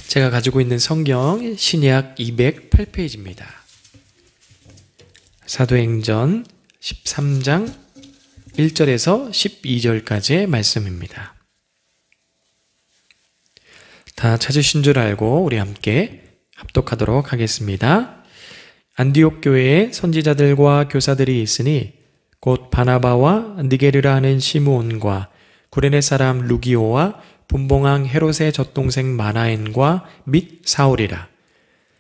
제가 가지고 있는 성경 신약 208페이지입니다. 사도행전 13장 1절에서 12절까지의 말씀입니다. 다 찾으신 줄 알고 우리 함께 합독하도록 하겠습니다. 안디옥 교회에 선지자들과 교사들이 있으니 곧 바나바와 니게르라 하는 시므온과 구레네 사람 루기오와 분봉왕 헤롯의 젖동생 마나엔과 및 사울이라.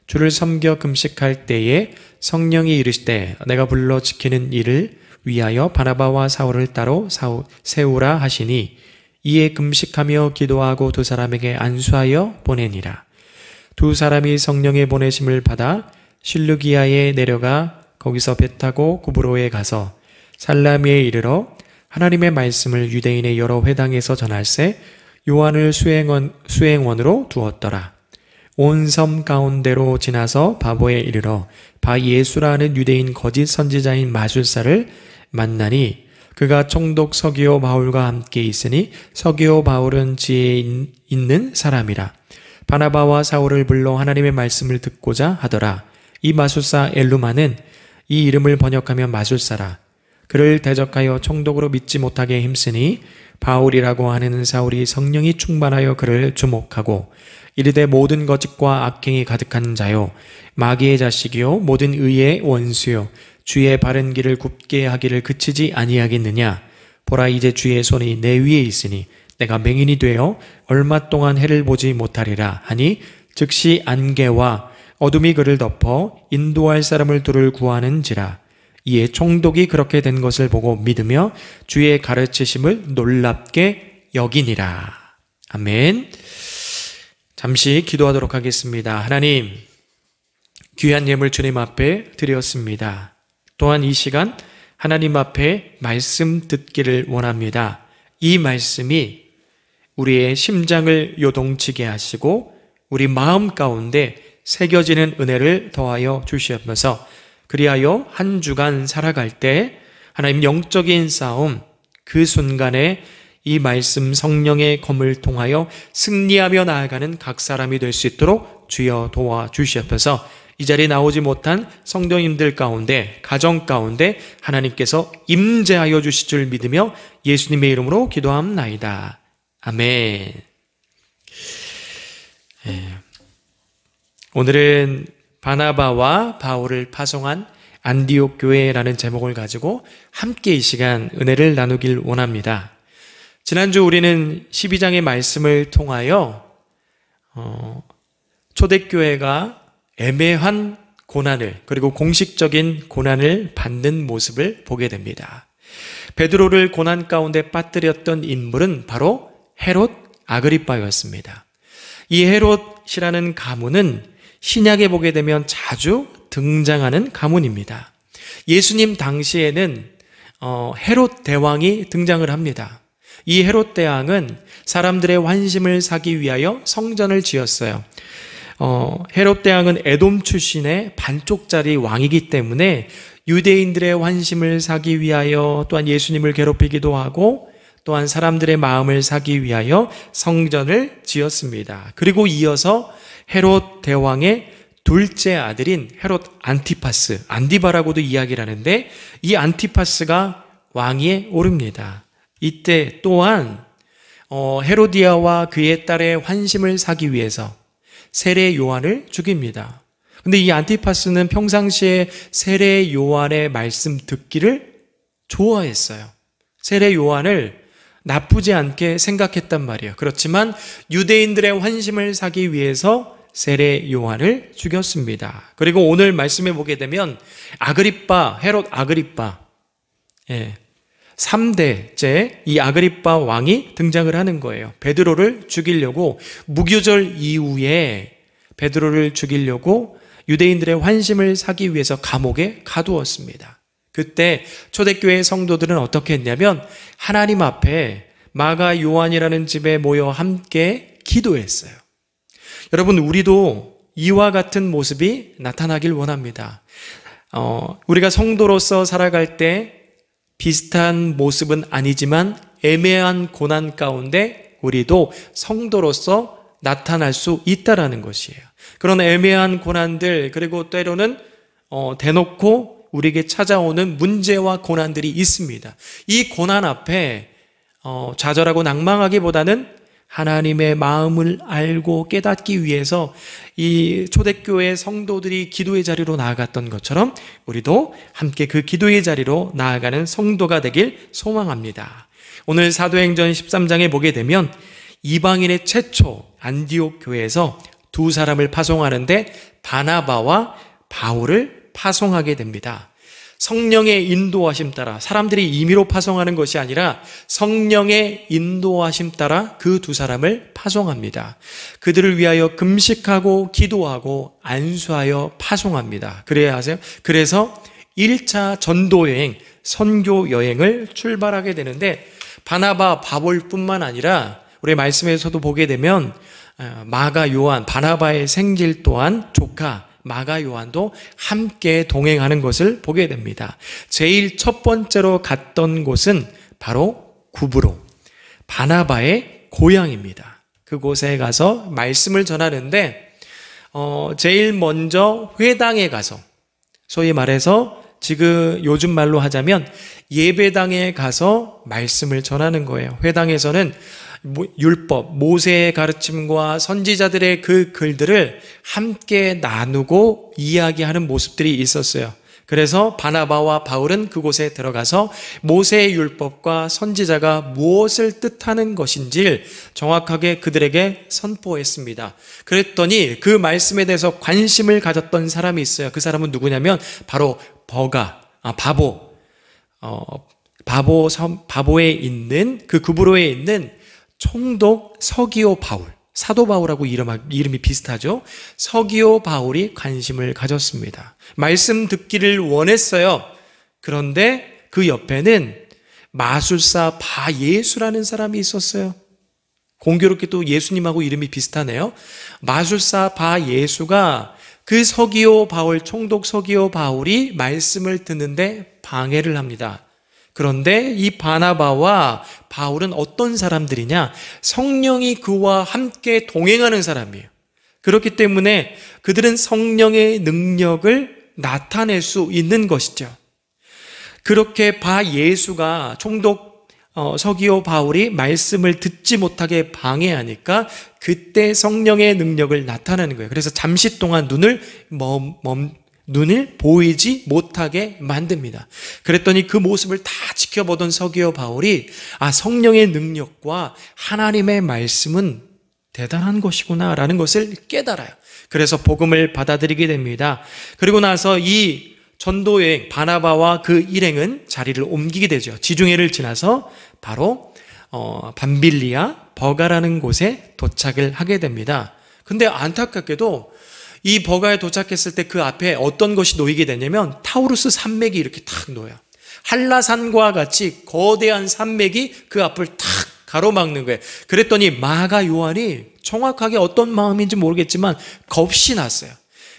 주를 섬겨 금식할 때에 성령이 이르시되 내가 불러 지키는 일을 위하여 바나바와 사울을 따로 세우라 하시니 이에 금식하며 기도하고 두 사람에게 안수하여 보내니라. 두 사람이 성령의 보내심을 받아 실루기아에 내려가 거기서 배 타고 구브로에 가서 살라미에 이르러 하나님의 말씀을 유대인의 여러 회당에서 전할세 요한을 수행원으로 두었더라. 온 섬 가운데로 지나서 바보에 이르러 바 예수라는 유대인 거짓 선지자인 마술사를 만나니 그가 총독 서기오 바울과 함께 있으니 서기오 바울은 지혜 있는 사람이라. 바나바와 사울을 불러 하나님의 말씀을 듣고자 하더라. 이 마술사 엘루마는 이 이름을 번역하면 마술사라. 그를 대적하여 총독으로 믿지 못하게 힘쓰니 바울이라고 하는 사울이 성령이 충만하여 그를 주목하고 이르되 모든 거짓과 악행이 가득한 자요 마귀의 자식이요 모든 의의 원수요 주의 바른 길을 굽게 하기를 그치지 아니하겠느냐. 보라 이제 주의 손이 내 위에 있으니 내가 맹인이 되어 얼마 동안 해를 보지 못하리라 하니 즉시 안개와 어둠이 그를 덮어 인도할 사람을 둘을 구하는지라. 이에 총독이 그렇게 된 것을 보고 믿으며 주의 가르치심을 놀랍게 여기니라. 아멘. 잠시 기도하도록 하겠습니다. 하나님, 귀한 예물 주님 앞에 드렸습니다. 또한 이 시간 하나님 앞에 말씀 듣기를 원합니다. 이 말씀이 우리의 심장을 요동치게 하시고 우리 마음 가운데 새겨지는 은혜를 더하여 주시옵소서. 그리하여 한 주간 살아갈 때 하나님 영적인 싸움 그 순간에 이 말씀 성령의 검을 통하여 승리하며 나아가는 각 사람이 될 수 있도록 주여 도와주시옵소서. 이 자리에 나오지 못한 성도님들 가운데 가정 가운데 하나님께서 임재하여 주실 줄 믿으며 예수님의 이름으로 기도합나이다. 아멘. 오늘은 바나바와 바울을 파송한 안디옥 교회라는 제목을 가지고 함께 이 시간 은혜를 나누길 원합니다. 지난주 우리는 12장의 말씀을 통하여 초대교회가 애매한 고난을 그리고 공식적인 고난을 받는 모습을 보게 됩니다. 베드로를 고난 가운데 빠뜨렸던 인물은 바로 헤롯 아그리빠였습니다. 이 헤롯이라는 가문은 신약에 보게 되면 자주 등장하는 가문입니다. 예수님 당시에는 헤롯 대왕이 등장을 합니다. 이 헤롯 대왕은 사람들의 환심을 사기 위하여 성전을 지었어요. 헤롯 대왕은 에돔 출신의 반쪽짜리 왕이기 때문에 유대인들의 환심을 사기 위하여 또한 예수님을 괴롭히기도 하고 또한 사람들의 마음을 사기 위하여 성전을 지었습니다. 그리고 이어서 헤롯 대왕의 둘째 아들인 헤롯 안티파스, 안디바라고도 이야기를 하는데 이 안티파스가 왕위에 오릅니다. 이때 또한 헤로디아와 그의 딸의 환심을 사기 위해서 세례 요한을 죽입니다. 근데 이 안티파스는 평상시에 세례 요한의 말씀 듣기를 좋아했어요. 세례 요한을 나쁘지 않게 생각했단 말이에요. 그렇지만 유대인들의 환심을 사기 위해서 세례 요한을 죽였습니다. 그리고 오늘 말씀해 보게 되면 아그리빠, 헤롯 아그리빠 3대째 이 아그리빠 왕이 등장을 하는 거예요. 베드로를 죽이려고 무교절 이후에 베드로를 죽이려고 유대인들의 환심을 사기 위해서 감옥에 가두었습니다. 그때 초대교회 성도들은 어떻게 했냐면 하나님 앞에 마가 요한이라는 집에 모여 함께 기도했어요. 여러분, 우리도 이와 같은 모습이 나타나길 원합니다. 우리가 성도로서 살아갈 때 비슷한 모습은 아니지만 애매한 고난 가운데 우리도 성도로서 나타날 수 있다라는 것이에요. 그런 애매한 고난들, 그리고 때로는 대놓고 우리에게 찾아오는 문제와 고난들이 있습니다. 이 고난 앞에 좌절하고 낭망하기보다는 하나님의 마음을 알고 깨닫기 위해서 이 초대교회 성도들이 기도의 자리로 나아갔던 것처럼 우리도 함께 그 기도의 자리로 나아가는 성도가 되길 소망합니다. 오늘 사도행전 13장에 보게 되면 이방인의 최초 안디옥 교회에서 두 사람을 파송하는데 바나바와 바울을 파송하게 됩니다. 성령의 인도하심 따라, 사람들이 임의로 파송하는 것이 아니라 성령의 인도하심 따라 그 두 사람을 파송합니다. 그들을 위하여 금식하고 기도하고 안수하여 파송합니다. 그래서 1차 전도여행, 선교 여행을 출발하게 되는데, 바나바, 바울뿐만 아니라 우리 말씀에서도 보게 되면 마가 요한, 바나바의 생질 또한 조카 마가 요한도 함께 동행하는 것을 보게 됩니다. 제일 첫 번째로 갔던 곳은 바로 구브로, 바나바의 고향입니다. 그곳에 가서 말씀을 전하는데 제일 먼저 회당에 가서, 소위 말해서 지금 요즘 말로 하자면 예배당에 가서 말씀을 전하는 거예요. 회당에서는 율법, 모세의 가르침과 선지자들의 그 글들을 함께 나누고 이야기하는 모습들이 있었어요. 그래서 바나바와 바울은 그곳에 들어가서 모세의 율법과 선지자가 무엇을 뜻하는 것인지 정확하게 그들에게 선포했습니다. 그랬더니 그 말씀에 대해서 관심을 가졌던 사람이 있어요. 그 사람은 누구냐면 바로 바보에 있는, 그 구브로에 있는 총독 서기오 바울, 사도 바울하고 이름이 비슷하죠. 서기오 바울이 관심을 가졌습니다. 말씀 듣기를 원했어요. 그런데 그 옆에는 마술사 바예수라는 사람이 있었어요. 공교롭게도 예수님하고 이름이 비슷하네요. 마술사 바예수가 그 서기오 바울, 총독 서기오 바울이 말씀을 듣는데 방해를 합니다. 그런데 이 바나바와 바울은 어떤 사람들이냐? 성령이 그와 함께 동행하는 사람이에요. 그렇기 때문에 그들은 성령의 능력을 나타낼 수 있는 것이죠. 그렇게 바예수가, 총독 서기오 바울이 말씀을 듣지 못하게 방해하니까 그때 성령의 능력을 나타내는 거예요. 그래서 잠시 동안 눈을 보이지 못하게 만듭니다. 그랬더니 그 모습을 다 지켜보던 서기오 바울이 성령의 능력과 하나님의 말씀은 대단한 것이구나 라는 것을 깨달아요. 그래서 복음을 받아들이게 됩니다. 그리고 나서 이 전도여행, 바나바와 그 일행은 자리를 옮기게 되죠. 지중해를 지나서 바로 밤빌리아 버가라는 곳에 도착을 하게 됩니다. 근데 안타깝게도 이 버가에 도착했을 때 그 앞에 어떤 것이 놓이게 되냐면 타우루스 산맥이 이렇게 탁 놓여요. 한라산과 같이 거대한 산맥이 그 앞을 탁 가로막는 거예요. 그랬더니 마가 요한이 정확하게 어떤 마음인지 모르겠지만 겁이 났어요.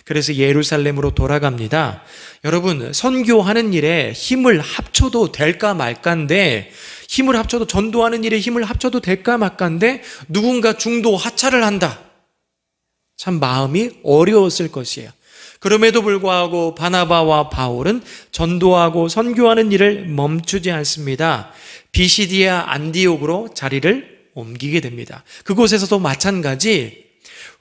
그래서 예루살렘으로 돌아갑니다. 여러분, 선교하는 일에 힘을 합쳐도 될까 말까인데, 힘을 합쳐도, 전도하는 일에 힘을 합쳐도 될까 말까인데 누군가 중도 하차를 한다. 참 마음이 어려웠을 것이에요. 그럼에도 불구하고 바나바와 바울은 전도하고 선교하는 일을 멈추지 않습니다. 비시디아 안디옥으로 자리를 옮기게 됩니다. 그곳에서도 마찬가지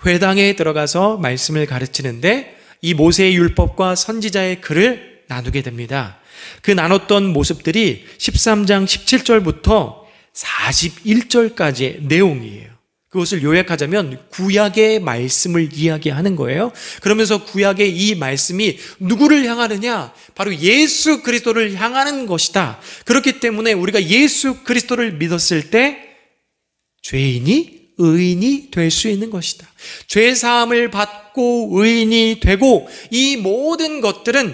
회당에 들어가서 말씀을 가르치는데 이 모세의 율법과 선지자의 글을 나누게 됩니다. 그 나눴던 모습들이 13장 17절부터 41절까지의 내용이에요. 그것을 요약하자면 구약의 말씀을 이야기하는 거예요. 그러면서 구약의 이 말씀이 누구를 향하느냐? 바로 예수 그리스도를 향하는 것이다. 그렇기 때문에 우리가 예수 그리스도를 믿었을 때 죄인이 의인이 될 수 있는 것이다. 죄사함을 받고 의인이 되고 이 모든 것들은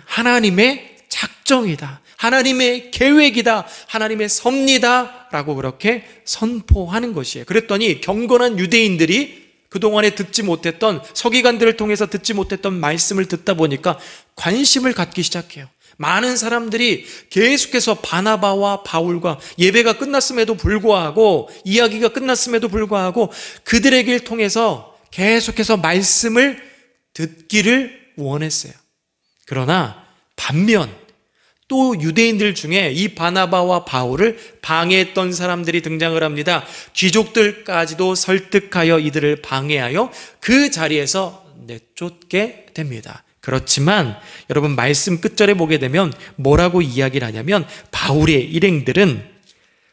하나님의 작정이다. 하나님의 계획이다. 하나님의 섭리다. 라고 그렇게 선포하는 것이에요. 그랬더니 경건한 유대인들이 그동안에 듣지 못했던, 서기관들을 통해서 듣지 못했던 말씀을 듣다 보니까 관심을 갖기 시작해요. 많은 사람들이 계속해서 바나바와 바울과 예배가 끝났음에도 불구하고 이야기가 끝났음에도 불구하고 그들에게 통해서 계속해서 말씀을 듣기를 원했어요. 그러나 반면 또 유대인들 중에 이 바나바와 바울을 방해했던 사람들이 등장을 합니다. 귀족들까지도 설득하여 이들을 방해하여 그 자리에서 내쫓게 됩니다. 그렇지만 여러분 말씀 끝절에 보게 되면 뭐라고 이야기를 하냐면 바울의 일행들은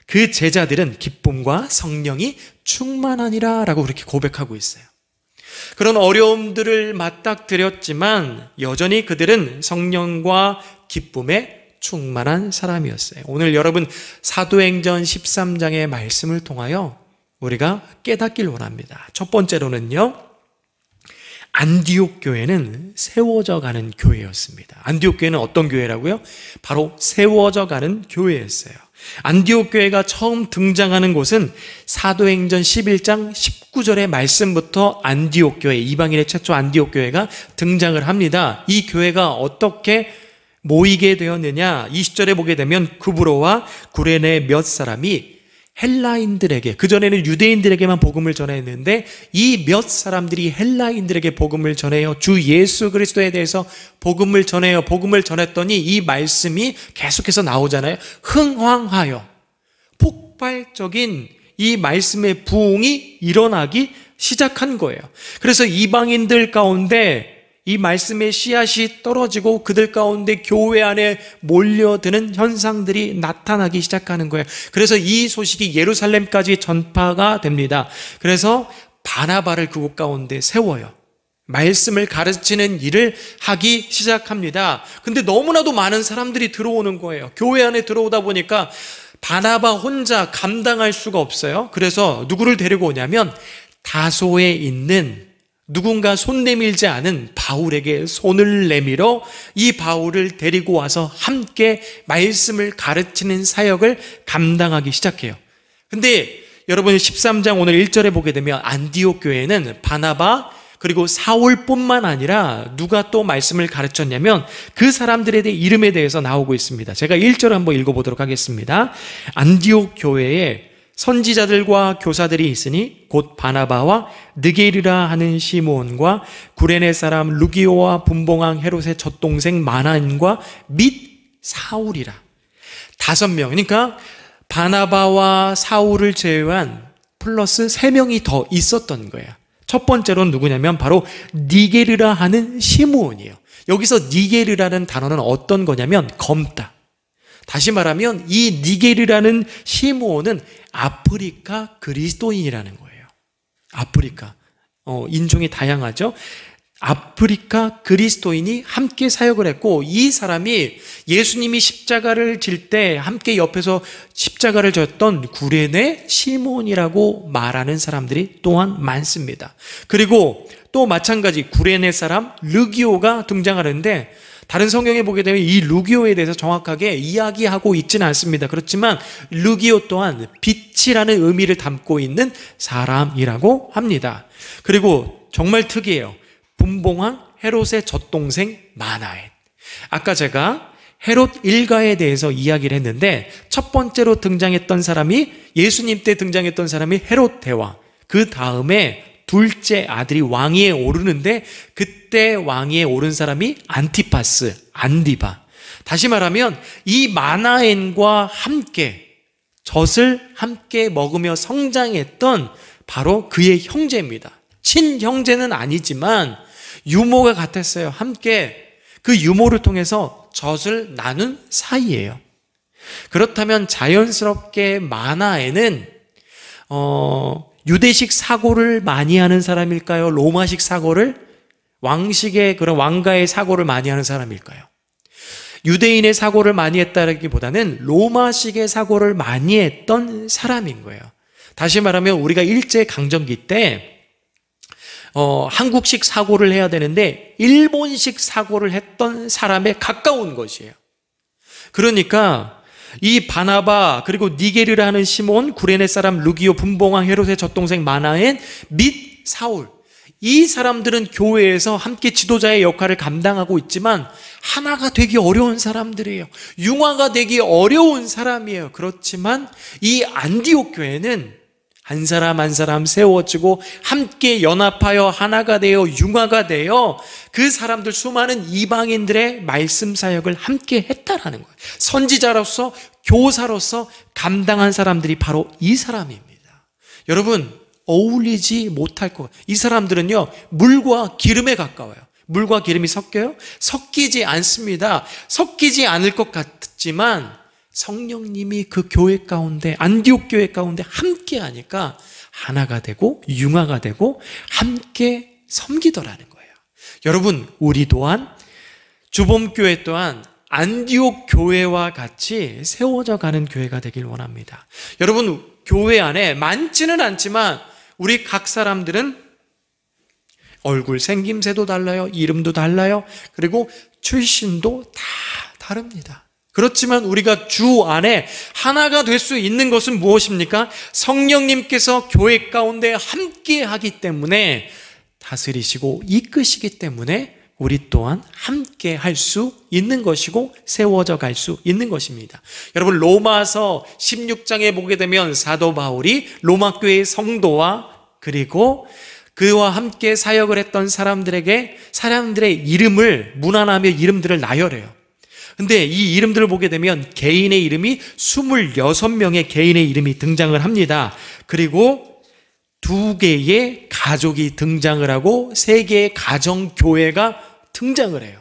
그 제자들은 기쁨과 성령이 충만하니라 라고 그렇게 고백하고 있어요. 그런 어려움들을 맞닥뜨렸지만 여전히 그들은 성령과 기쁨에 충만한 사람이었어요. 오늘 여러분 사도행전 13장의 말씀을 통하여 우리가 깨닫길 원합니다. 첫 번째로는요, 안디옥 교회는 세워져 가는 교회였습니다. 안디옥 교회는 어떤 교회라고요? 바로 세워져 가는 교회였어요. 안디옥 교회가 처음 등장하는 곳은 사도행전 11장 19절의 말씀부터 안디옥 교회, 이방인의 최초 안디옥 교회가 등장을 합니다. 이 교회가 어떻게 모이게 되었느냐? 20절에 보게 되면 구브로와 구레네 몇 사람이 헬라인들에게, 그전에는 유대인들에게만 복음을 전했는데 이 몇 사람들이 헬라인들에게 복음을 전해요. 주 예수 그리스도에 대해서 복음을 전해요. 복음을 전했더니 이 말씀이 계속해서 나오잖아요. 흥황하여 폭발적인 이 말씀의 부흥이 일어나기 시작한 거예요. 그래서 이방인들 가운데 이 말씀의 씨앗이 떨어지고 그들 가운데 교회 안에 몰려드는 현상들이 나타나기 시작하는 거예요. 그래서 이 소식이 예루살렘까지 전파가 됩니다. 그래서 바나바를 그곳 가운데 세워요. 말씀을 가르치는 일을 하기 시작합니다. 근데 너무나도 많은 사람들이 들어오는 거예요. 교회 안에 들어오다 보니까 바나바 혼자 감당할 수가 없어요. 그래서 누구를 데리고 오냐면 다소에 있는 누군가 손 내밀지 않은 바울에게 손을 내밀어 이 바울을 데리고 와서 함께 말씀을 가르치는 사역을 감당하기 시작해요. 근데 여러분 13장 오늘 1절에 보게 되면 안디옥 교회는 바나바 그리고 사울뿐만 아니라 누가 또 말씀을 가르쳤냐면 그 사람들에 대해 이름에 대해서 나오고 있습니다. 제가 1절 한번 읽어보도록 하겠습니다. 안디옥 교회에 선지자들과 교사들이 있으니 곧 바나바와 느게르라 하는 시므온과 구레네 사람 루기오와 분봉왕 헤롯의 젖동생 마나인과 및 사울이라. 5명, 그러니까 바나바와 사울을 제외한 플러스 3명이 더 있었던 거예요. 첫 번째로는 누구냐면 바로 니게르라 하는 시므온이에요. 여기서 니게르라는 단어는 어떤 거냐면 검다. 다시 말하면 이 니게르라는 시므온은 아프리카 그리스도인이라는 거예요. 아프리카, 인종이 다양하죠. 아프리카 그리스도인이 함께 사역을 했고 이 사람이 예수님이 십자가를 질 때 함께 옆에서 십자가를 졌던 구레네 시몬이라고 말하는 사람들이 또한 많습니다. 그리고 또 마찬가지 구레네 사람 르기오가 등장하는데 다른 성경에 보게 되면 이 루기오에 대해서 정확하게 이야기하고 있지는 않습니다. 그렇지만 루기오 또한 빛이라는 의미를 담고 있는 사람이라고 합니다. 그리고 정말 특이해요. 분봉왕 헤롯의 젖동생 마나엔. 아까 제가 헤롯 일가에 대해서 이야기를 했는데 첫 번째로 등장했던 사람이 예수님 때 등장했던 사람이 헤롯 대왕. 그 다음에 둘째 아들이 왕위에 오르는데 그때 왕위에 오른 사람이 안티파스, 안디바. 다시 말하면 이 마나엔과 함께 젖을 함께 먹으며 성장했던 바로 그의 형제입니다. 친형제는 아니지만 유모가 같았어요. 함께 그 유모를 통해서 젖을 나눈 사이예요. 그렇다면 자연스럽게 마나엔은 유대식 사고를 많이 하는 사람일까요? 로마식 사고를? 왕식의 그런 왕가의 사고를 많이 하는 사람일까요? 유대인의 사고를 많이 했다기보다는 로마식의 사고를 많이 했던 사람인 거예요. 다시 말하면 우리가 일제강점기 때 한국식 사고를 해야 되는데 일본식 사고를 했던 사람에 가까운 것이에요. 그러니까 이 바나바 그리고 니게르라는 시몬 구레네 사람 루기오 분봉왕 헤롯의 젖동생 마나엔 및 사울 이 사람들은 교회에서 함께 지도자의 역할을 감당하고 있지만 하나가 되기 어려운 사람들이에요. 융화가 되기 어려운 사람이에요. 그렇지만 이 안디옥 교회는 한 사람 한 사람 세워지고 함께 연합하여 하나가 되어 융화가 되어 그 사람들 수많은 이방인들의 말씀 사역을 함께 했다라는 거예요. 선지자로서 교사로서 감당한 사람들이 바로 이 사람입니다. 여러분, 어울리지 못할 것 같아요. 이 사람들은요, 물과 기름에 가까워요. 물과 기름이 섞여요? 섞이지 않습니다. 섞이지 않을 것 같지만 성령님이 그 교회 가운데, 안디옥 교회 가운데 함께 하니까 하나가 되고 융화가 되고 함께 섬기더라는 거예요. 여러분, 우리 또한 주범교회 또한 안디옥 교회와 같이 세워져 가는 교회가 되길 원합니다. 여러분, 교회 안에 많지는 않지만 우리 각 사람들은 얼굴 생김새도 달라요. 이름도 달라요. 그리고 출신도 다 다릅니다. 그렇지만 우리가 주 안에 하나가 될 수 있는 것은 무엇입니까? 성령님께서 교회 가운데 함께 하기 때문에, 다스리시고 이끄시기 때문에 우리 또한 함께 할 수 있는 것이고 세워져 갈 수 있는 것입니다. 여러분, 로마서 16장에 보게 되면 사도 바울이 로마 교회의 성도와 그리고 그와 함께 사역을 했던 사람들의 이름을 문안하며 이름들을 나열해요. 근데 이 이름들을 보게 되면 개인의 이름이 26명의 개인의 이름이 등장을 합니다. 그리고 2개의 가족이 등장을 하고 3개의 가정교회가 등장을 해요.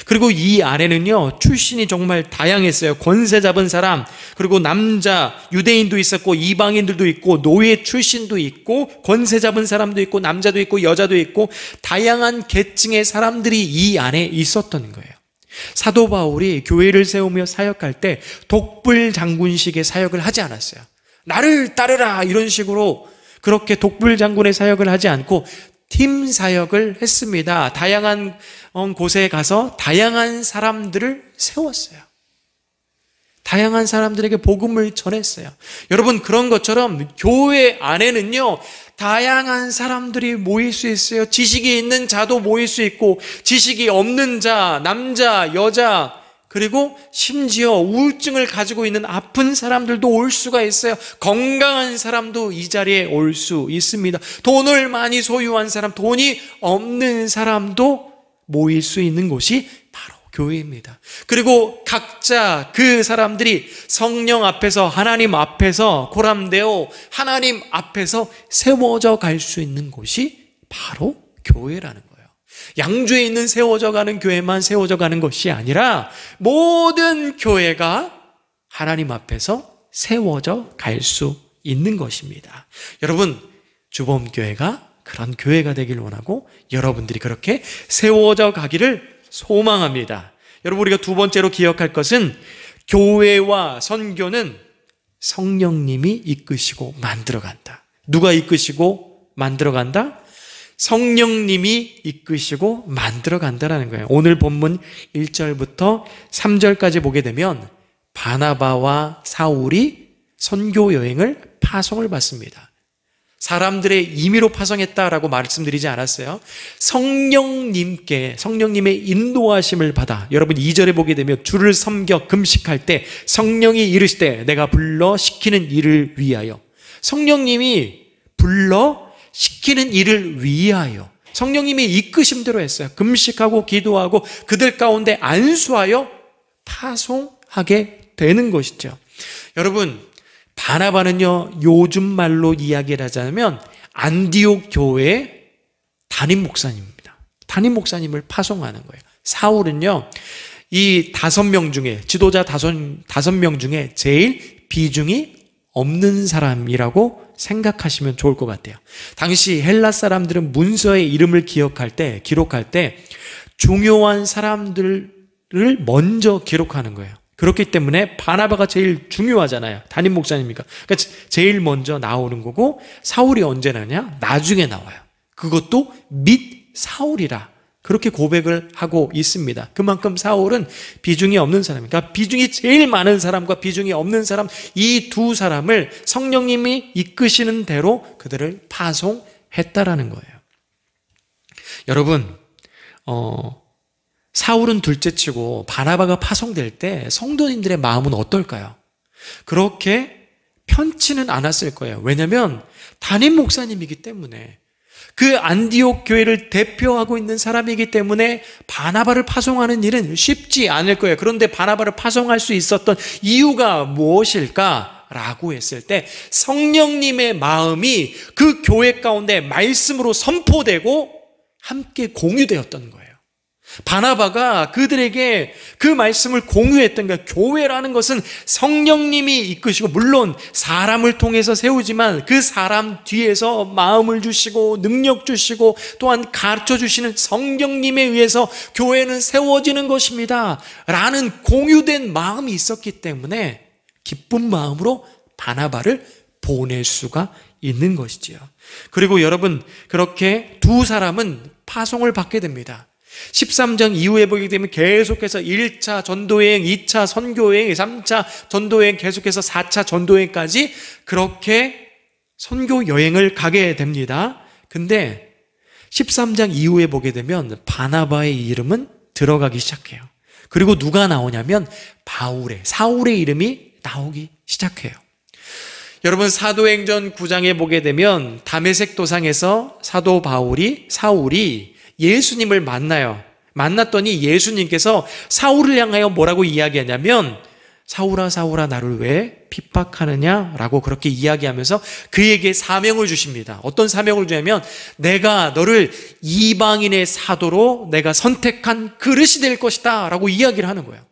그리고 이 안에는요, 출신이 정말 다양했어요. 권세 잡은 사람, 그리고 남자, 유대인도 있었고 이방인들도 있고 노예 출신도 있고 권세 잡은 사람도 있고 남자도 있고 여자도 있고 다양한 계층의 사람들이 이 안에 있었던 거예요. 사도 바울이 교회를 세우며 사역할 때 독불장군식의 사역을 하지 않았어요. 나를 따르라 이런 식으로 그렇게 독불장군의 사역을 하지 않고 팀 사역을 했습니다. 다양한 곳에 가서 다양한 사람들을 세웠어요. 다양한 사람들에게 복음을 전했어요. 여러분, 그런 것처럼 교회 안에는요, 다양한 사람들이 모일 수 있어요. 지식이 있는 자도 모일 수 있고 지식이 없는 자, 남자, 여자, 그리고 심지어 우울증을 가지고 있는 아픈 사람들도 올 수가 있어요. 건강한 사람도 이 자리에 올 수 있습니다. 돈을 많이 소유한 사람, 돈이 없는 사람도 모일 수 있는 곳이 바로 교회입니다. 그리고 각자 그 사람들이 성령 앞에서, 하나님 앞에서 고람되어 하나님 앞에서 세워져 갈 수 있는 곳이 바로 교회라는 거예요. 양주에 있는 세워져 가는 교회만 세워져 가는 것이 아니라 모든 교회가 하나님 앞에서 세워져 갈 수 있는 것입니다. 여러분, 주범교회가 그런 교회가 되길 원하고 여러분들이 그렇게 세워져 가기를 소망합니다. 여러분, 우리가 두 번째로 기억할 것은 교회와 선교는 성령님이 이끄시고 만들어간다. 누가 이끄시고 만들어간다? 성령님이 이끄시고 만들어간다는 거예요. 오늘 본문 1절부터 3절까지 보게 되면 바나바와 사울이 선교 여행을 파송을 받습니다. 사람들의 임의로 파송했다라고 말씀드리지 않았어요. 성령님의 인도하심을 받아, 여러분 2절에 보게 되면 주를 섬겨 금식할 때 성령이 이르시되 내가 불러 시키는 일을 위하여, 성령님이 불러 시키는 일을 위하여 성령님이 이끄심대로 했어요. 금식하고 기도하고 그들 가운데 안수하여 파송하게 되는 것이죠. 여러분, 바나바는요, 요즘 말로 이야기를 하자면 안디옥 교회의 담임 목사님입니다. 담임 목사님을 파송하는 거예요. 사울은요, 이 5명 중에, 지도자 5명 중에 제일 비중이 없는 사람이라고 생각하시면 좋을 것 같아요. 당시 헬라 사람들은 문서의 이름을 기록할 때 중요한 사람들을 먼저 기록하는 거예요. 그렇기 때문에 바나바가 제일 중요하잖아요. 담임 목사님이니까. 그러니까 제일 먼저 나오는 거고, 사울이 언제 나냐? 나중에 나와요. 그것도 및 사울이라 그렇게 고백을 하고 있습니다. 그만큼 사울은 비중이 없는 사람이니까, 그러니까 비중이 제일 많은 사람과 비중이 없는 사람, 이 두 사람을 성령님이 이끄시는 대로 그들을 파송했다라는 거예요. 여러분, 사울은 둘째치고 바나바가 파송될 때 성도님들의 마음은 어떨까요? 그렇게 편치는 않았을 거예요. 왜냐하면 담임 목사님이기 때문에, 그 안디옥 교회를 대표하고 있는 사람이기 때문에 바나바를 파송하는 일은 쉽지 않을 거예요. 그런데 바나바를 파송할 수 있었던 이유가 무엇일까라고 했을 때 성령님의 마음이 그 교회 가운데 말씀으로 선포되고 함께 공유되었던 거예요. 바나바가 그들에게 그 말씀을 공유했던 거예요. 교회라는 것은 성령님이 이끄시고, 물론 사람을 통해서 세우지만 그 사람 뒤에서 마음을 주시고 능력 주시고 또한 가르쳐 주시는 성령님에 의해서 교회는 세워지는 것입니다 라는 공유된 마음이 있었기 때문에 기쁜 마음으로 바나바를 보낼 수가 있는 것이지요. 그리고 여러분, 그렇게 두 사람은 파송을 받게 됩니다. 13장 이후에 보게 되면 계속해서 1차 전도여행, 2차 선교여행, 3차 전도여행, 계속해서 4차 전도여행까지 그렇게 선교여행을 가게 됩니다. 근데 13장 이후에 보게 되면 바나바의 이름은 들어가기 시작해요. 그리고 누가 나오냐면 사울의 이름이 나오기 시작해요. 여러분, 사도행전 9장에 보게 되면 다메섹 도상에서 사울이 예수님을 만났더니 예수님께서 사울을 향하여 뭐라고 이야기하냐면, 사울아 사울아 나를 왜 핍박하느냐라고 그렇게 이야기하면서 그에게 사명을 주십니다. 어떤 사명을 주냐면, 내가 너를 이방인의 사도로 내가 선택한 그릇이 될 것이다 라고 이야기를 하는 거예요.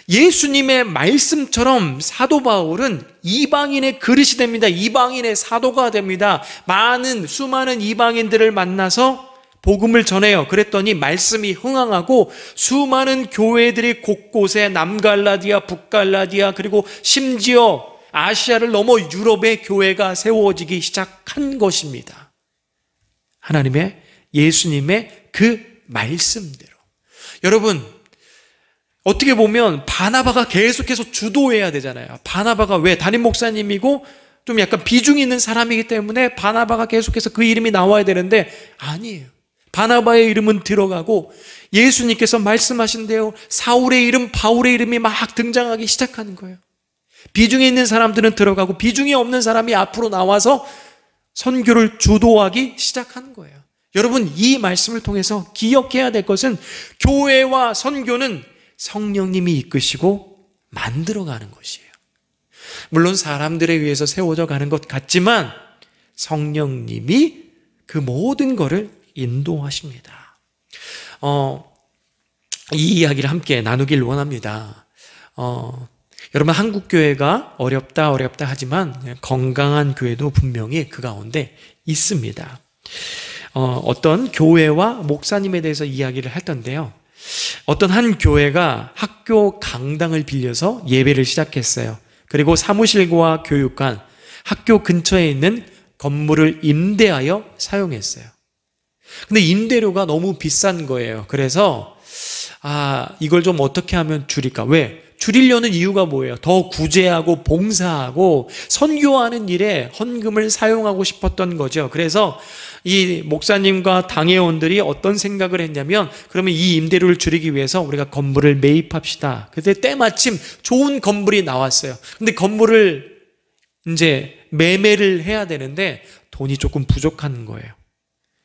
예수님의 말씀처럼 사도 바울은 이방인의 그릇이 됩니다. 이방인의 사도가 됩니다. 수많은 이방인들을 만나서 복음을 전해요. 그랬더니 말씀이 흥황하고 수많은 교회들이 곳곳에 남갈라디아, 북갈라디아, 그리고 심지어 아시아를 넘어 유럽의 교회가 세워지기 시작한 것입니다. 예수님의 그 말씀대로. 여러분, 어떻게 보면 바나바가 계속해서 주도해야 되잖아요. 바나바가 왜 담임 목사님이고 좀 약간 비중이 있는 사람이기 때문에 바나바가 계속해서 그 이름이 나와야 되는데, 아니에요. 바나바의 이름은 들어가고 예수님께서 말씀하신 대로 사울의 이름, 바울의 이름이 막 등장하기 시작하는 거예요. 비중이 있는 사람들은 들어가고 비중이 없는 사람이 앞으로 나와서 선교를 주도하기 시작하는 거예요. 여러분, 이 말씀을 통해서 기억해야 될 것은 교회와 선교는 성령님이 이끄시고 만들어가는 것이에요. 물론 사람들에 의해서 세워져 가는 것 같지만 성령님이 그 모든 것을 인도하십니다. 이 이야기를 함께 나누길 원합니다. 여러분, 한국 교회가 어렵다 하지만 건강한 교회도 분명히 그 가운데 있습니다. 어떤 교회와 목사님에 대해서 이야기를 했던데요. 어떤 한 교회가 학교 강당을 빌려서 예배를 시작했어요. 그리고 사무실과 교육관, 학교 근처에 있는 건물을 임대하여 사용했어요. 근데 임대료가 너무 비싼 거예요. 그래서 이걸 좀 어떻게 하면 줄일까? 왜? 줄이려는 이유가 뭐예요? 더 구제하고 봉사하고 선교하는 일에 헌금을 사용하고 싶었던 거죠. 그래서 이 목사님과 당회원들이 어떤 생각을 했냐면, 그러면 이 임대료를 줄이기 위해서 우리가 건물을 매입합시다. 그때 때마침 좋은 건물이 나왔어요. 근데 건물을 이제 매매를 해야 되는데 돈이 조금 부족한 거예요.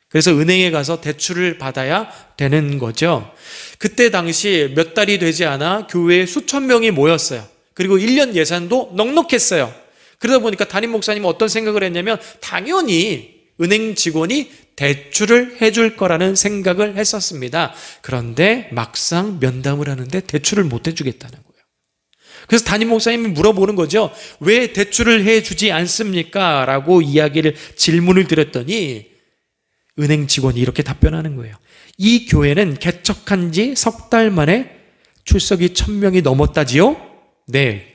그래서 은행에 가서 대출을 받아야 되는 거죠. 그때 당시 몇 달이 되지 않아 교회에 수천 명이 모였어요. 그리고 1년 예산도 넉넉했어요. 그러다 보니까 담임 목사님은 어떤 생각을 했냐면, 당연히 은행 직원이 대출을 해줄 거라는 생각을 했었습니다. 그런데 막상 면담을 하는데 대출을 못 해주겠다는 거예요. 그래서 담임 목사님이 물어보는 거죠. 왜 대출을 해주지 않습니까? 라고 질문을 드렸더니 은행 직원이 이렇게 답변하는 거예요. 이 교회는 개척한 지 석 달 만에 출석이 1000명이 넘었다지요? 네,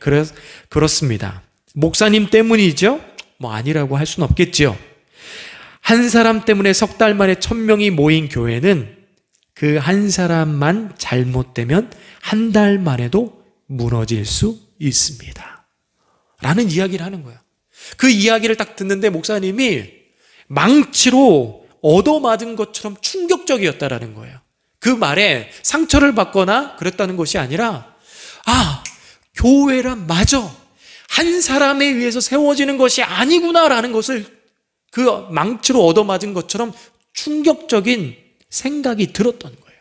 그렇습니다. 목사님 때문이죠? 아니라고 할 수는 없겠지요. 한 사람 때문에 석 달 만에 1000명이 모인 교회는 그 한 사람만 잘못되면 한 달 만에도 무너질 수 있습니다. 라는 이야기를 하는 거예요. 그 이야기를 딱 듣는데 목사님이 망치로 얻어맞은 것처럼 충격적이었다라는 거예요. 그 말에 상처를 받거나 그랬다는 것이 아니라 교회란 맞아, 한 사람에 의해서 세워지는 것이 아니구나라는 것을 그 망치로 얻어맞은 것처럼 충격적인 생각이 들었던 거예요.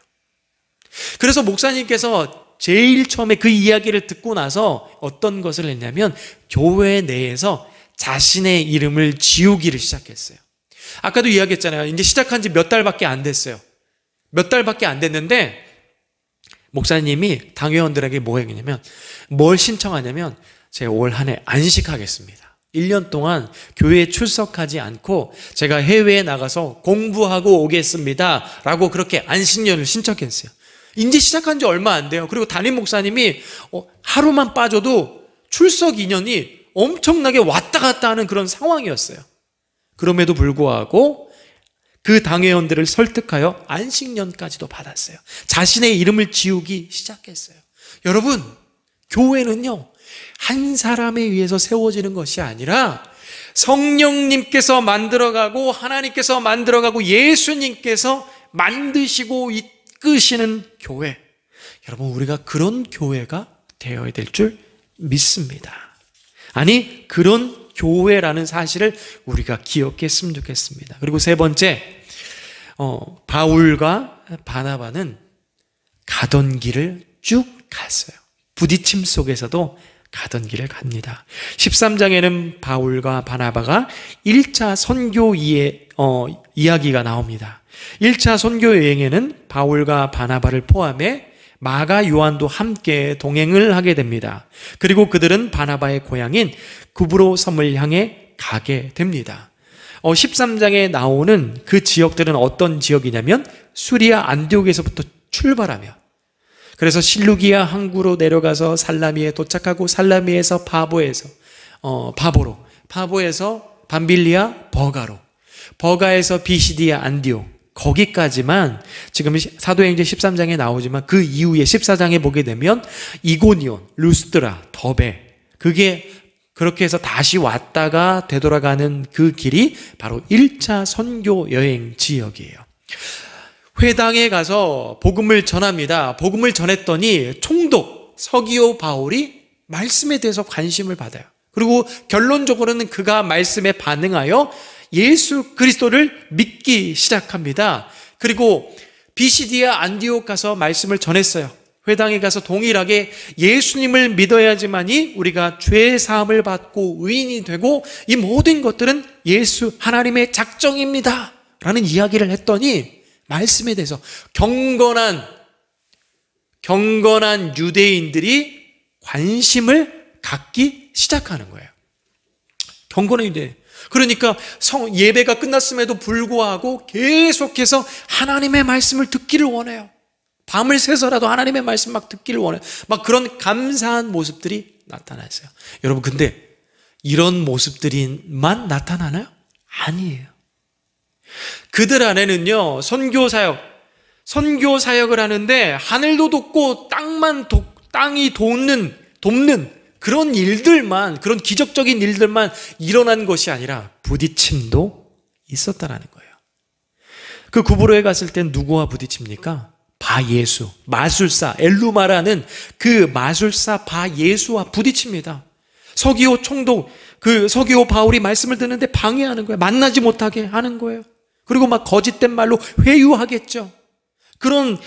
그래서 목사님께서 제일 처음에 그 이야기를 듣고 나서 어떤 것을 했냐면 교회 내에서 자신의 이름을 지우기를 시작했어요. 아까도 이야기했잖아요. 이제 시작한 지 몇 달밖에 안 됐어요. 몇 달밖에 안 됐는데 목사님이 당회원들에게 뭐 했냐면, 뭘 신청하냐면, 제가 올 한 해 안식하겠습니다. 1년 동안 교회에 출석하지 않고 제가 해외에 나가서 공부하고 오겠습니다 라고 그렇게 안식년을 신청했어요. 이제 시작한 지 얼마 안 돼요. 그리고 담임 목사님이 하루만 빠져도 출석 인원이 엄청나게 왔다 갔다 하는 그런 상황이었어요. 그럼에도 불구하고 그 당회원들을 설득하여 안식년까지도 받았어요. 자신의 이름을 지우기 시작했어요. 여러분, 교회는요, 한 사람에 의해서 세워지는 것이 아니라 성령님께서 만들어가고 하나님께서 만들어가고 예수님께서 만드시고 이끄시는 교회. 여러분, 우리가 그런 교회가 되어야 될 줄 믿습니다. 아니, 그런 교회라는 사실을 우리가 기억했으면 좋겠습니다. 그리고 세 번째, 바울과 바나바는 가던 길을 쭉 갔어요. 부딪힘 속에서도 가던 길을 갑니다. 13장에는 바울과 바나바가 1차 선교 이야기가 나옵니다. 1차 선교 여행에는 바울과 바나바를 포함해 마가 요한도 함께 동행을 하게 됩니다. 그리고 그들은 바나바의 고향인 구브로 섬을 향해 가게 됩니다. 13장에 나오는 그 지역들은 어떤 지역이냐면 수리아 안디옥에서부터 출발하며, 그래서 실루기아 항구로 내려가서 살라미에 도착하고 살라미에서 바보에서 밤빌리아 버가로, 버가에서 비시디아 안디옥, 거기까지만 지금 사도행전 13장에 나오지만 그 이후에 14장에 보게 되면 이고니온, 루스드라, 더베, 그게 그렇게 해서 다시 왔다가 되돌아가는 그 길이 바로 1차 선교 여행 지역이에요. 회당에 가서 복음을 전합니다. 복음을 전했더니 총독 서기오 바울이 말씀에 대해서 관심을 받아요. 그리고 결론적으로는 그가 말씀에 반응하여 예수 그리스도를 믿기 시작합니다. 그리고 비시디아 안디옥 가서 말씀을 전했어요. 회당에 가서 동일하게 예수님을 믿어야지만이 우리가 죄 사함을 받고 의인이 되고 이 모든 것들은 예수 하나님의 작정입니다 라는 이야기를 했더니 말씀에 대해서 경건한 유대인들이 관심을 갖기 시작하는 거예요. 경건한 유대인. 그러니까 예배가 끝났음에도 불구하고 계속해서 하나님의 말씀을 듣기를 원해요. 밤을 새서라도 하나님의 말씀 막 듣기를 원해요. 막 그런 감사한 모습들이 나타났어요. 여러분, 근데 이런 모습들이만 나타나나요? 아니에요. 그들 안에는요, 선교 사역을 하는데 하늘도 돕고 땅이 돕는 그런 일들만, 그런 기적적인 일들만 일어난 것이 아니라 부딪힘도 있었다라는 거예요. 그 구브로에 갔을 땐 누구와 부딪힙니까? 바예수, 마술사, 엘루마라는 그 마술사 바예수와 부딪힙니다. 서기오 총독, 그 서기오 바울이 말씀을 듣는데 방해하는 거예요. 만나지 못하게 하는 거예요. 그리고 막 거짓된 말로 회유하겠죠. 그런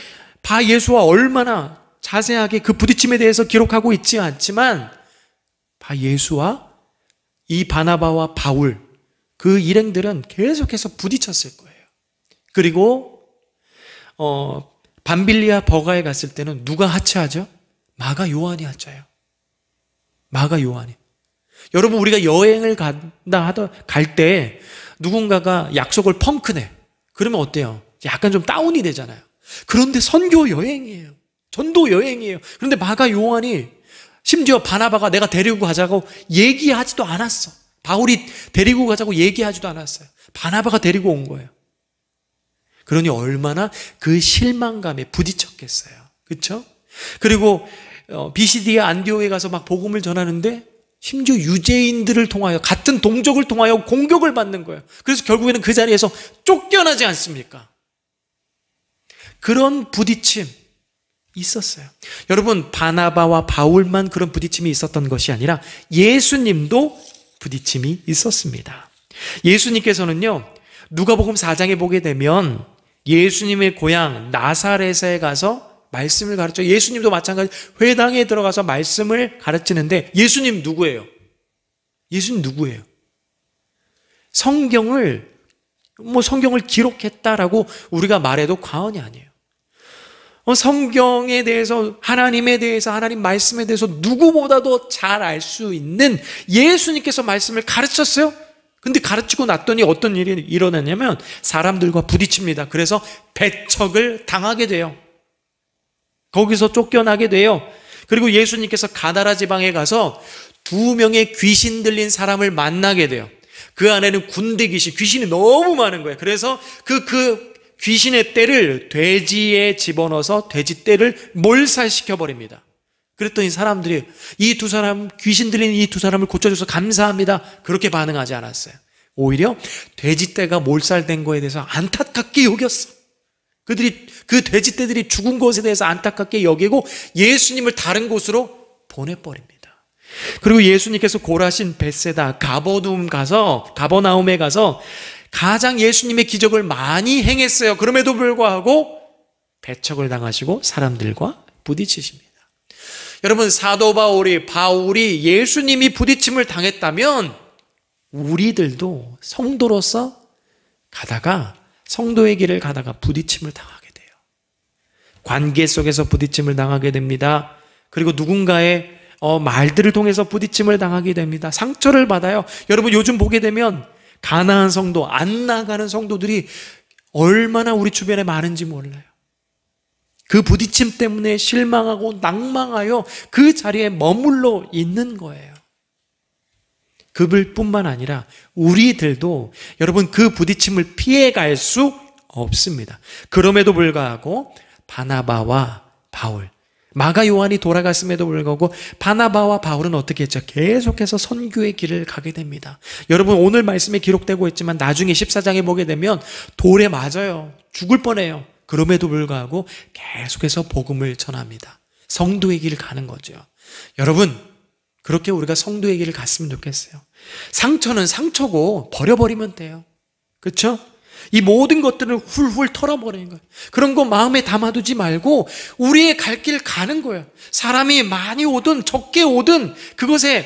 바예수와 얼마나 자세하게 그 부딪힘에 대해서 기록하고 있지 않지만 바예수와 이 바나바와 바울, 그 일행들은 계속해서 부딪혔을 거예요. 그리고 밤빌리아 버가에 갔을 때는 누가 하차하죠? 마가 요한이 하차해요. 마가 요한이. 여러분, 우리가 여행을 갈 때 누군가가 약속을 펑크내. 그러면 어때요? 약간 좀 다운이 되잖아요. 그런데 선교 여행이에요. 전도 여행이에요. 그런데 마가 요한이 심지어 바나바가 내가 데리고 가자고 얘기하지도 않았어. 바울이 데리고 가자고 얘기하지도 않았어요. 바나바가 데리고 온 거예요. 그러니 얼마나 그 실망감에 부딪혔겠어요. 그렇죠? 그리고 비시디아 안디옥에 가서 막 복음을 전하는데 심지어 유대인들을 통하여, 같은 동족을 통하여 공격을 받는 거예요. 그래서 결국에는 그 자리에서 쫓겨나지 않습니까? 그런 부딪힘 있었어요. 여러분, 바나바와 바울만 그런 부딪힘이 있었던 것이 아니라 예수님도 부딪힘이 있었습니다. 예수님께서는요, 누가복음 4장에 보게 되면 예수님의 고향 나사렛에 가서 말씀을 가르쳐, 예수님도 마찬가지 회당에 들어가서 말씀을 가르치는데, 예수님 누구예요? 예수님 누구예요? 성경을 기록했다라고 우리가 말해도 과언이 아니에요. 성경에 대해서, 하나님에 대해서, 하나님 말씀에 대해서 누구보다도 잘 알 수 있는 예수님께서 말씀을 가르쳤어요. 근데 가르치고 났더니 어떤 일이 일어나냐면 사람들과 부딪힙니다. 그래서 배척을 당하게 돼요. 거기서 쫓겨나게 돼요. 그리고 예수님께서 가다라 지방에 가서 2명의 귀신 들린 사람을 만나게 돼요. 그 안에는 군대 귀신이 너무 많은 거예요. 그래서 그 귀신의 떼를 돼지에 집어넣어서 돼지 떼를 몰살시켜 버립니다. 그랬더니 사람들이 귀신 들린 이 두 사람을 고쳐줘서 감사합니다, 그렇게 반응하지 않았어요. 오히려 돼지 떼가 몰살된 거에 대해서 안타깝게 여겼어. 그 돼지 떼들이 죽은 것에 대해서 안타깝게 여기고 예수님을 다른 곳으로 보내버립니다. 그리고 예수님께서 고라신, 벳세다, 가버나움에 가서 가장 예수님의 기적을 많이 행했어요. 그럼에도 불구하고 배척을 당하시고 사람들과 부딪히십니다. 여러분, 사도 바울이 예수님이 부딪힘을 당했다면 우리들도 성도로서 성도의 길을 가다가 부딪힘을 당하게 돼요. 관계 속에서 부딪힘을 당하게 됩니다. 그리고 누군가의 말들을 통해서 부딪힘을 당하게 됩니다. 상처를 받아요. 여러분, 요즘 보게 되면 가난한 성도, 안 나가는 성도들이 얼마나 우리 주변에 많은지 몰라요. 그 부딪힘 때문에 실망하고 낭망하여 그 자리에 머물러 있는 거예요. 그들뿐만 아니라 우리들도 여러분 그 부딪힘을 피해갈 수 없습니다. 그럼에도 불구하고 바나바와 바울, 마가 요한이 돌아갔음에도 불구하고 바나바와 바울은 어떻게 했죠? 계속해서 선교의 길을 가게 됩니다. 여러분, 오늘 말씀에 기록되고 있지만 나중에 14장에 보게 되면 돌에 맞아요. 죽을 뻔해요. 그럼에도 불구하고 계속해서 복음을 전합니다. 성도의 길을 가는 거죠. 여러분, 그렇게 우리가 성도의 길을 갔으면 좋겠어요. 상처는 상처고 버려버리면 돼요. 그렇죠? 이 모든 것들을 훌훌 털어버리는 거예요. 그런 거 마음에 담아두지 말고 우리의 갈 길 가는 거예요. 사람이 많이 오든 적게 오든 그것에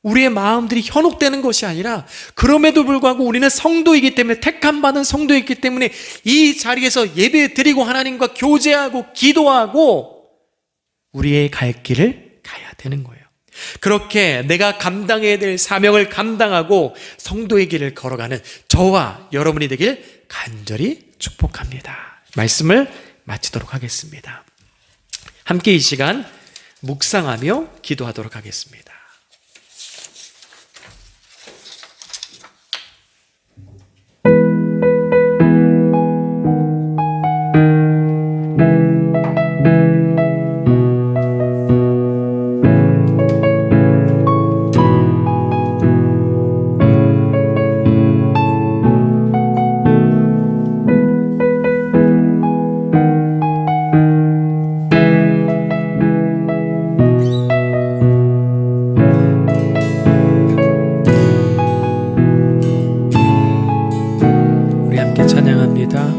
우리의 마음들이 현혹되는 것이 아니라, 그럼에도 불구하고 우리는 성도이기 때문에, 택함받은 성도이기 때문에 이 자리에서 예배 드리고 하나님과 교제하고 기도하고 우리의 갈 길을 가야 되는 거예요. 그렇게 내가 감당해야 될 사명을 감당하고 성도의 길을 걸어가는 저와 여러분이 되길 간절히 축복합니다. 말씀을 마치도록 하겠습니다. 함께 이 시간 묵상하며 기도하도록 하겠습니다.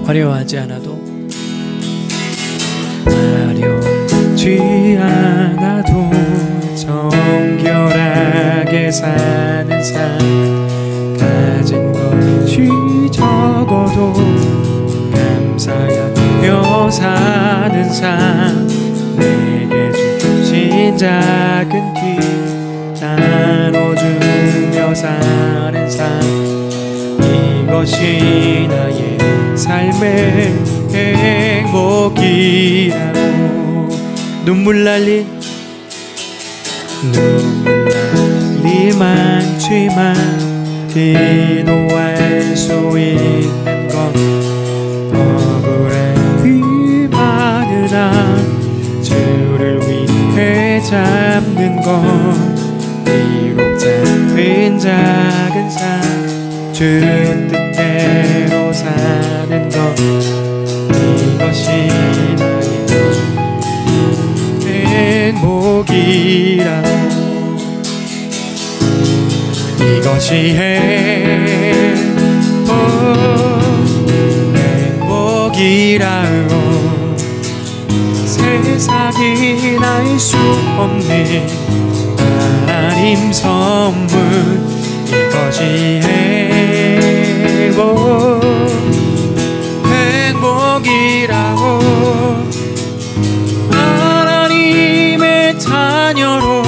화려하지 않아도, 화려하지 않아도 정결하게 사는 삶, 가진 것이 적어도 감사하며 사는 삶, 내게 주신 작은 길 나눠주며 사는 삶, 이것이 나의 삶의 행복이라고. 눈물 날리 많지만 기도할 수 있는 건 억울한 이 많은 한 주를 위해 잡는 건 작은 산 주 뜻대로 사는 것 이것이 나의 행복이라 이것이 행복이라고 세상이 알 수 없는 하나님 선물 이것이 행복이라고 하나님의 자녀로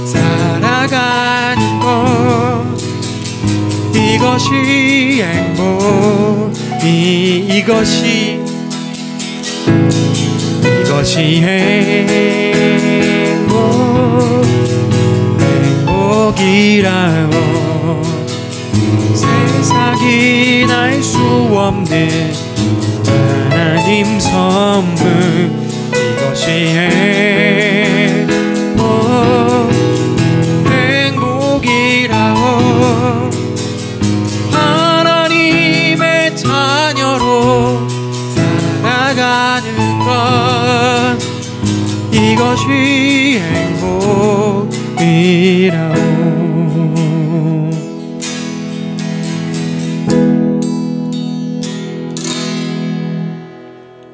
살아가는 것 이것이 이것이 행복이라고 세상이 날 수 없는 하나님 선물 이것이 행복이라고 하나님의 자녀로 살아가는 것 이것이 행복이라고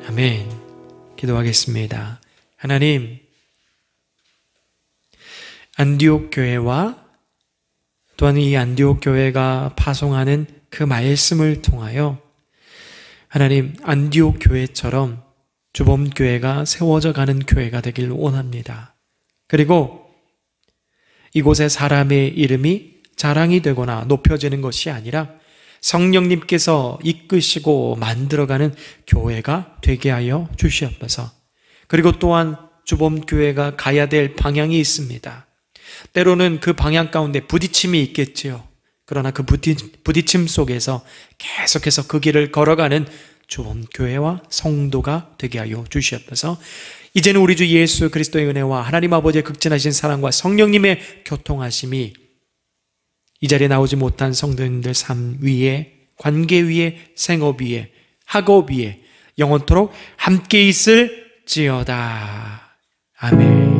아멘. 기도하겠습니다. 하나님, 안디옥 교회와 또한 이 안디옥 교회가 파송하는 그 말씀을 통하여 하나님 안디옥 교회처럼 주범교회가 세워져 가는 교회가 되길 원합니다. 그리고 이곳에 사람의 이름이 자랑이 되거나 높여지는 것이 아니라 성령님께서 이끄시고 만들어가는 교회가 되게 하여 주시옵소서. 그리고 또한 주범교회가 가야 될 방향이 있습니다. 때로는 그 방향 가운데 부딪힘이 있겠지요. 그러나 그 부딪힘 속에서 계속해서 그 길을 걸어가는 주범교회와 성도가 되게 하여 주시옵소서. 이제는 우리 주 예수 그리스도의 은혜와 하나님 아버지의 극진하신 사랑과 성령님의 교통하심이 이 자리에 나오지 못한 성도님들 삶 위에, 관계 위에, 생업 위에, 학업 위에 영원토록 함께 있을지어다. 아멘.